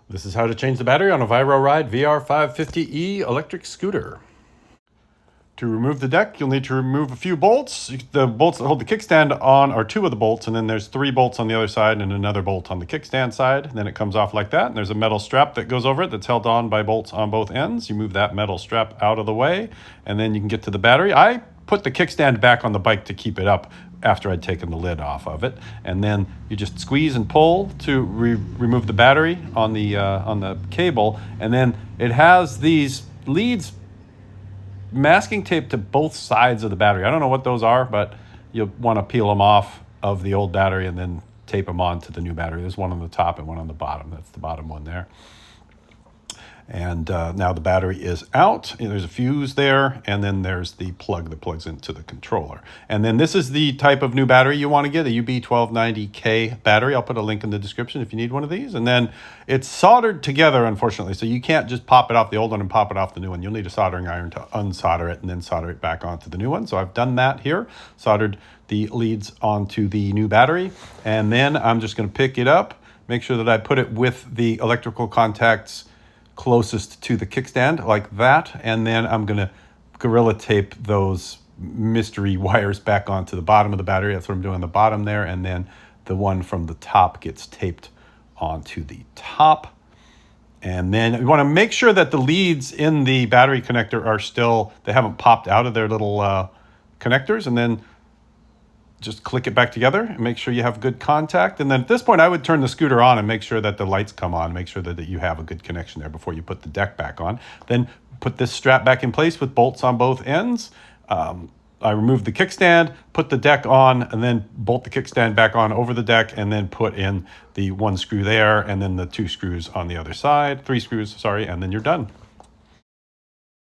This is how to change the battery on a Viro Ride VR550E electric scooter. To remove the deck, you'll need to remove a few bolts. The bolts that hold the kickstand on are two of the bolts, and then there's 3 bolts on the other side and another bolt on the kickstand side. And then it comes off like that, and there's a metal strap that goes over it that's held on by bolts on both ends. You move that metal strap out of the way, and then you can get to the battery. I put the kickstand back on the bike to keep it up after I'd taken the lid off of it, and then you just squeeze and pull to remove the battery on the cable, and then it has these leads masking tape to both sides of the battery. I don't know what those are, but you'll want to peel them off of the old battery and then tape them on to the new battery. There's one on the top and one on the bottom. That's the bottom one there. And now the battery is out. There's a fuse there, and then there's the plug that plugs into the controller. And then this is the type of new battery you want to get, a UB1290 K battery. I'll put a link in the description if you need one of these. And then it's soldered together, unfortunately, so you can't just pop it off the old one and pop it off the new one. You'll need a soldering iron to unsolder it and then solder it back onto the new one. So I've done that here, soldered the leads onto the new battery, and then I'm just going to pick it up, make sure that I put it with the electrical contacts closest to the kickstand like that, and then I'm going to Gorilla tape those mystery wires back onto the bottom of the battery. That's what I'm doing on the bottom there, and then the one from the top gets taped onto the top. And then you want to make sure that the leads in the battery connector are still, they haven't popped out of their little connectors, and then just click it back together and make sure you have good contact. And then at this point, I would turn the scooter on and make sure that the lights come on, make sure that you have a good connection there before you put the deck back on. Then put this strap back in place with bolts on both ends. I removed the kickstand, put the deck on, and then bolt the kickstand back on over the deck, and then put in the 1 screw there, and then the 2 screws on the other side, 3 screws, sorry, and then you're done.